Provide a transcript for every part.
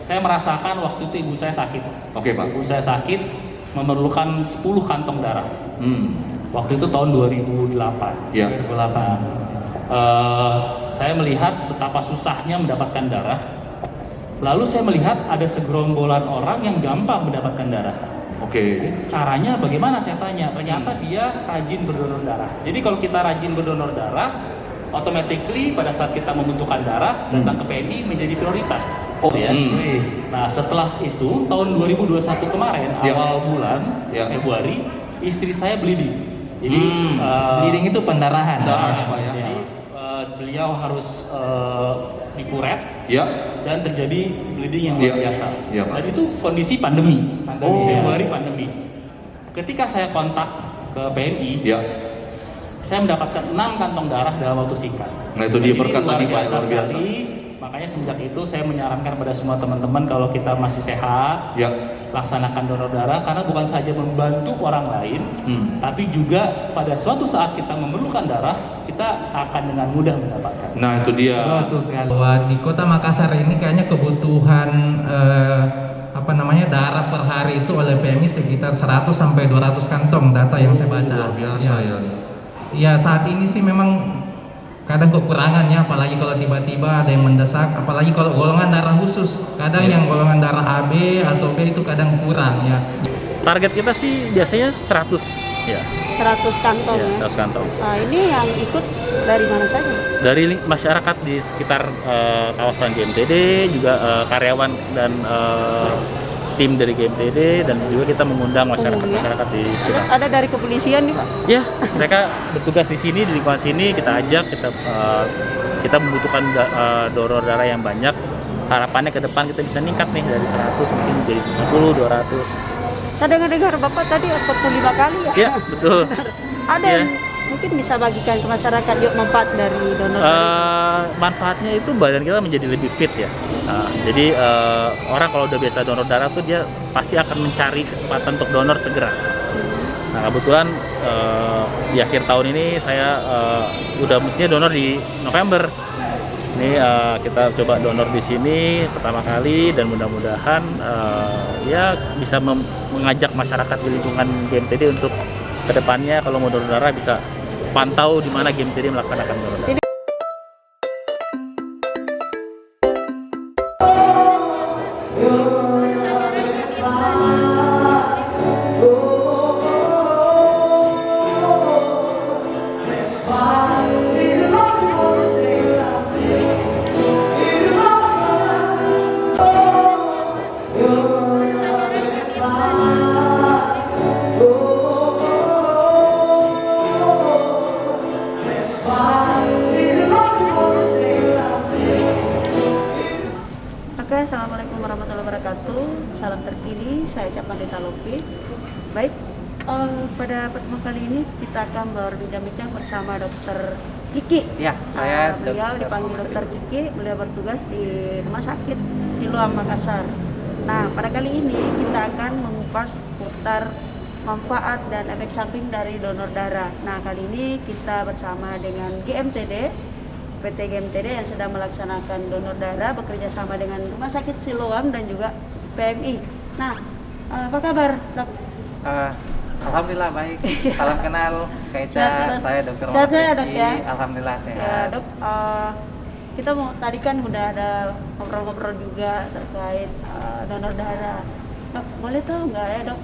saya merasakan waktu itu ibu saya sakit. Oke, Pak. Ibu saya sakit memerlukan 10 kantong darah. Waktu itu tahun 2008. Ya. 2008. Saya melihat betapa susahnya mendapatkan darah. Lalu saya melihat ada segerombolan orang yang gampang mendapatkan darah. Oke. Caranya bagaimana, saya tanya. Ternyata dia rajin berdonor darah. Jadi kalau kita rajin berdonor darah, automatically pada saat kita membutuhkan darah, datang ke PMI menjadi prioritas. Ya. Nah, setelah itu tahun 2021 kemarin, awal bulan Februari, istri saya bleeding. Jadi bleeding itu pendarahan. Pak, ya. Jadi beliau harus dikuret dan terjadi bleeding yang luar biasa. Dan itu kondisi pandemi. Februari pandemi. Ketika saya kontak ke PMI, saya mendapatkan 6 kantong darah dalam waktu singkat. Nah, itu dia berkat tadi, Pak, luar biasa. Makanya semenjak itu saya menyarankan pada semua teman-teman, kalau kita masih sehat, laksanakan donor darah, karena bukan saja membantu orang lain, tapi juga pada suatu saat kita memerlukan darah, kita akan dengan mudah mendapatkan. Nah, itu dia. Betul sekali. Bahwa di Kota Makassar ini kayaknya kebutuhan darah per hari itu oleh PMI sekitar 100 sampai 200 kantong, data yang saya baca. Luar biasa ya. Ya, saat ini sih memang kadang kekurangan ya, apalagi kalau tiba-tiba ada yang mendesak, apalagi kalau golongan darah khusus. Kadang yang golongan darah AB atau B itu kadang kurang ya. Target kita sih biasanya 100 ya. 100 kantong ya. 100 kantong. Nah, ini yang ikut dari mana saja? Dari masyarakat di sekitar kawasan GMTD, juga karyawan dan tim dari GMTD, dan juga kita mengundang masyarakat di sekitar. Ada dari kepolisian nih, Pak? Ya, mereka bertugas di sini, di lingkungan sini. Kita ajak, kita membutuhkan donor darah yang banyak. Harapannya ke depan kita bisa meningkat nih dari 100 mungkin menjadi 10, 200. Saya dengar Bapak tadi 45 kali ya? Iya, betul. Ada yang mungkin bisa bagikan ke masyarakat yuk manfaat dari donor darah? Manfaatnya itu badan kita menjadi lebih fit ya. Jadi orang kalau udah biasa donor darah tuh dia pasti akan mencari kesempatan untuk donor segera. Nah, kebetulan di akhir tahun ini saya udah mestinya donor di November. Ini kita coba donor di sini pertama kali, dan mudah-mudahan ya bisa mengajak masyarakat di lingkungan GMTD untuk kedepannya kalau mau donor darah bisa pantau di mana GMTD melaksanakan donor darah. Assalamualaikum warahmatullahi wabarakatuh. Salam terkini, saya ucapkan Deta Lopi. Baik, pada pertemuan kali ini kita akan berbincang bersama Dokter Kiki. Ya, saya beliau dipanggil Dokter Kiki. Beliau bertugas di Rumah Sakit Siloam Makassar. Nah, pada kali ini kita akan mengupas seputar manfaat dan efek samping dari donor darah. Nah, kali ini kita bersama dengan GMTD, PT GMTD yang sedang melaksanakan donor darah bekerja sama dengan Rumah Sakit Siloam dan juga PMI. Nah, apa kabar, Dok? Alhamdulillah baik. Salam kenal, Kak Eca. Saya Dokter Sehat ya, Dok ya? Alhamdulillah sehat. Ya, Dok. Kita tadi kan udah ada ngobrol-ngobrol juga terkait donor darah. Dok, boleh tahu nggak ya, Dok,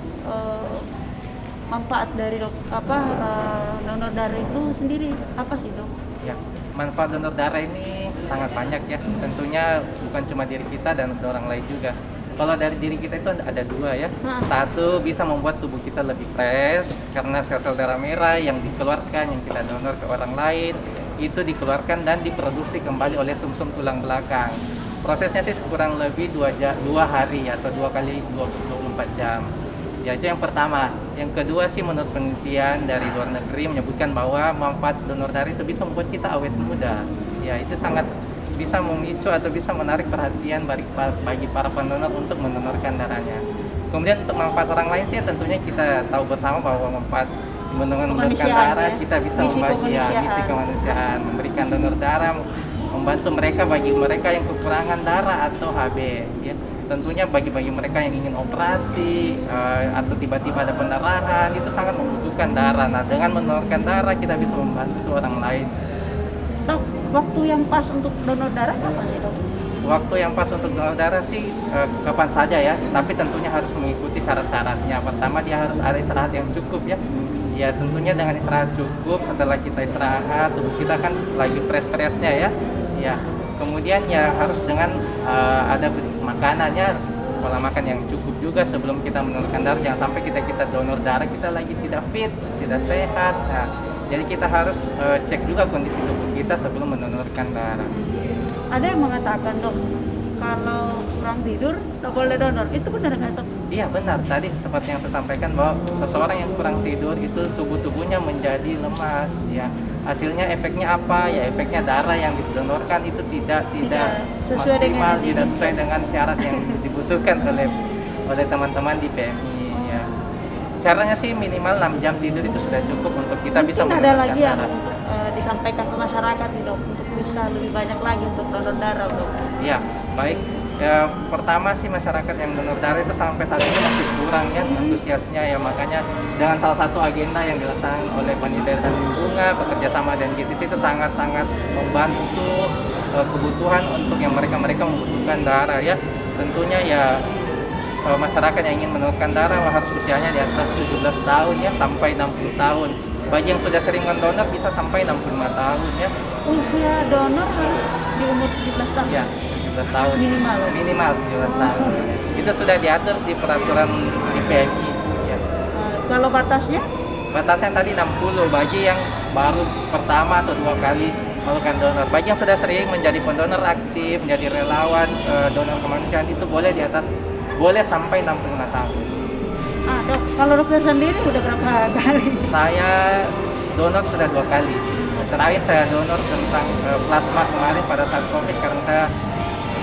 manfaat dari donor darah itu sendiri apa sih, Dok? Ya, manfaat donor darah ini sangat banyak ya. Tentunya bukan cuma diri kita dan orang lain juga. Kalau dari diri kita itu ada dua ya. Satu, bisa membuat tubuh kita lebih fresh karena sel-sel darah merah yang dikeluarkan, yang kita donor ke orang lain, itu dikeluarkan dan diproduksi kembali oleh sumsum tulang belakang. Prosesnya sih kurang lebih 2 hari atau 2 kali 24 jam. Ya, itu yang pertama. Yang kedua sih, menurut penelitian dari luar negeri menyebutkan bahwa manfaat donor darah itu bisa membuat kita awet muda. Ya, itu sangat bisa memicu atau bisa menarik perhatian bagi para pendonor untuk mendonorkan darahnya. Kemudian untuk manfaat orang lain sih tentunya kita tahu bersama bahwa manfaat mendonorkan darah kita bisa membagi misi kemanusiaan, memberikan donor darah, membantu mereka bagi mereka yang kekurangan darah atau HB ya. Tentunya bagi mereka yang ingin operasi atau tiba-tiba ada pendarahan itu sangat membutuhkan darah. Nah, dengan mendonorkan darah kita bisa membantu orang lain. Dok, waktu yang pas untuk donor darah apa sih, Dok? Waktu yang pas untuk donor darah sih kapan saja ya, tapi tentunya harus mengikuti syarat-syaratnya. Pertama dia harus ada istirahat yang cukup ya. Ya tentunya dengan istirahat cukup, setelah kita istirahat tubuh kita kan lagi fresh-freshnya ya. Ya kemudian ya harus dengan ada makanannya, pola makan yang cukup juga sebelum kita mendonorkan darah. Jangan sampai kita donor darah kita lagi tidak fit, tidak sehat. Nah, jadi kita harus cek juga kondisi tubuh kita sebelum mendonorkan darah. Ada yang mengatakan, Dok, kalau kurang tidur tidak boleh donor. Itu benar nggak, Dok? Iya benar, tadi seperti yang saya sampaikan bahwa seseorang yang kurang tidur itu tubuhnya menjadi lemas ya. Hasilnya efeknya apa? Ya efeknya darah yang didonorkan itu tidak sesuai maksimal, dengan tidak sesuai dengan syarat yang dibutuhkan oleh teman-teman di PMI ya. Syaratnya sih minimal 6 jam tidur itu sudah cukup untuk kita bisa mungkin ada mendonorkan lagi yang darah. disampaikan ke masyarakat nih, Dok, untuk bisa lebih banyak lagi untuk donor darah, Dok. Iya, baik. Ya, pertama sih masyarakat yang donor darah itu sampai saat ini masih kurang ya antusiasnya ya, makanya dengan salah satu agenda yang dilaksanakan oleh Panitia dan Bunga bekerja sama dan GTC itu sangat-sangat membantu kebutuhan untuk yang mereka membutuhkan darah ya. Tentunya ya masyarakat yang ingin mendonorkan darah harus usianya di atas 17 tahun ya sampai 60 tahun. Bagi yang sudah sering mendonor bisa sampai 65 tahun ya. Usia donor harus di umur 17 tahun? Ya, 17 tahun. Minimal 17 tahun. Itu sudah diatur di peraturan di PMI. Ya. Kalau batasnya? Batasnya tadi 60 bagi yang baru pertama atau 2 kali melakukan donor. Bagi yang sudah sering menjadi pendonor aktif, menjadi relawan donor kemanusiaan itu boleh di atas, boleh sampai 65 tahun. Dok, kalau dokter sendiri udah berapa kali? Saya donor sudah 2 kali. Terakhir saya donor tentang plasma kemarin pada saat COVID karena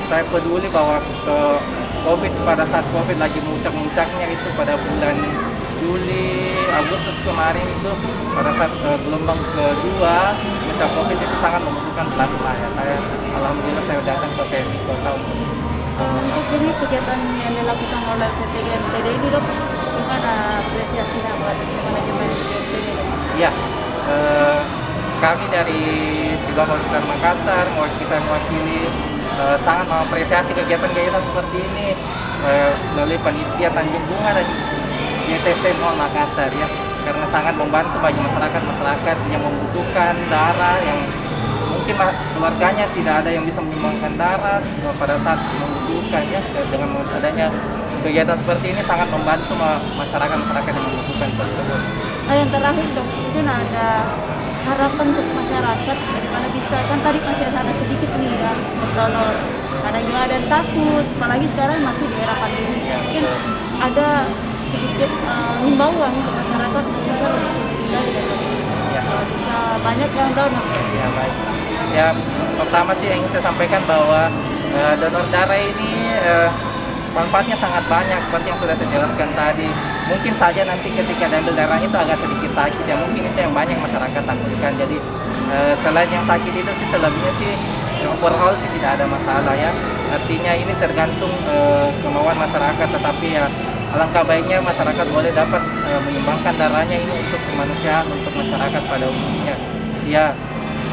saya peduli bahwa COVID pada saat COVID lagi muncak-muncaknya itu pada bulan Juli, Agustus kemarin itu pada saat gelombang kedua muncak COVID itu sangat membutuhkan plasma ya. Alhamdulillah saya datang ke PMI Kota untuk ini kegiatan yang dilakukan oleh PT GMTD ini, Dok, gimana apresiasinya buat manajemen GMTD, Dok? Iya, kami dari Sigma Hospital Makassar mewakili sangat mengapresiasi kegiatan-kegiatan seperti ini melalui panitia Tanjung Bunga dan YTC Mall Makassar ya, karena sangat membantu bagi masyarakat yang membutuhkan darah, yang mungkin keluarganya tidak ada yang bisa menyumbangkan darah pada saat membutuhkan ya. Dengan adanya kegiatan seperti ini sangat membantu masyarakat yang membutuhkan tersebut. Yang terakhir, Dok, mungkin ada harapan untuk masyarakat bagaimana bisa, kan tadi masih ada sedikit nih ya berdonor, kadang juga ada yang takut, apalagi sekarang masih di era pandemi ya, mungkin ada sedikit himbauan untuk masyarakat bisa lebih dari bisa banyak yang donor. Ya baik. Ya pertama sih yang ingin saya sampaikan bahwa donor darah ini manfaatnya sangat banyak seperti yang sudah saya jelaskan tadi. Mungkin saja nanti ketika diambil darahnya itu agak sedikit sakit ya, mungkin itu yang banyak masyarakat takutkan. Jadi selain yang sakit itu sih selebihnya sih overall sih tidak ada masalah ya. Artinya ini tergantung kemauan masyarakat, tetapi ya alangkah baiknya masyarakat boleh dapat menyumbangkan darahnya ini untuk kemanusiaan, untuk masyarakat pada umumnya. Ya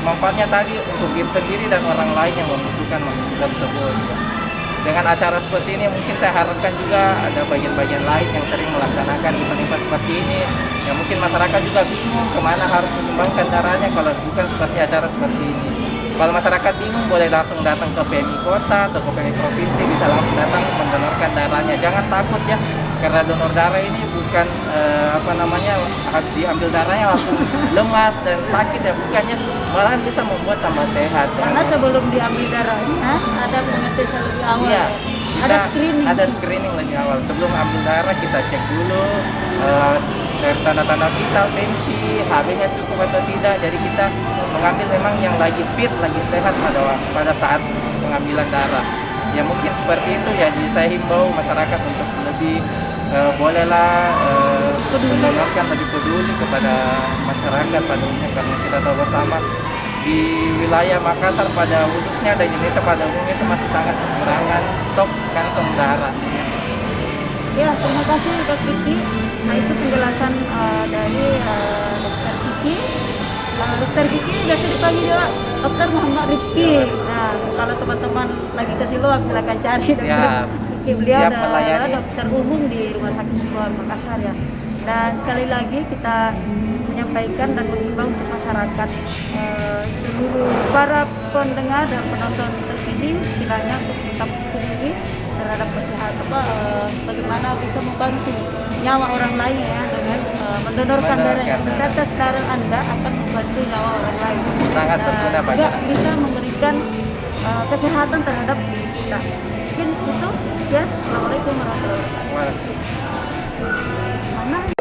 manfaatnya tadi untuk diri sendiri dan orang lain yang membutuhkan tersebut. Dengan acara seperti ini mungkin saya harapkan juga ada bagian-bagian lain yang sering melaksanakan event-event seperti ini. Ya mungkin masyarakat juga bingung kemana harus menyumbangkan darahnya kalau bukan seperti acara seperti ini. Kalau masyarakat bingung boleh langsung datang ke PMI Kota atau ke PMI Provinsi, bisa langsung datang mendonorkan darahnya. Jangan takut ya, karena donor darah ini bukan harus diambil darahnya langsung lemas dan sakit ya, bukannya, malahan bisa membuat tambah sehat. Karena sebelum diambil darahnya ada pengetesan lebih awal. Iya, ada screening lebih awal. Sebelum ambil darah kita cek dulu dari tanda-tanda vital, tensi, HB-nya cukup atau tidak. Jadi kita mengambil memang yang lagi fit, lagi sehat pada saat pengambilan darah. Ya mungkin seperti itu ya. Jadi saya himbau masyarakat untuk lebih bolehlah mendonorkan, lebih peduli kepada masyarakat pada umumnya, karena kita tahu bersama di wilayah Makassar pada khususnya dan Indonesia pada umumnya itu masih sangat kekurangan stok kantong darah. Ya, terima kasih Dok Kiki. Nah, itu penjelasan dari Dokter Kiki. Dokter Kiki biasa dipanggil juga Dokter Muhammad Rifki. Nah, kalau teman-teman lagi ke Siloam silakan cari Dokter Siap. Kiki. Beliau Siap adalah melayani. dokter umum di Rumah Sakit Siloam Makassar ya. Dan sekali lagi kita menyampaikan dan mengimbau untuk masyarakat seluruh para pendengar dan penonton terpilih kiranya untuk tetap peduli terhadap kesehatan bagaimana bisa membantu nyawa orang lain ya dengan mendonorkan darah. Setetes darah Anda akan membantu nyawa orang lain. Sangat berguna Pak. Juga bisa memberikan kesehatan terhadap diri kita. Mungkin itu ya. Assalamualaikum warahmatullahi wabarakatuh. Wah. Mana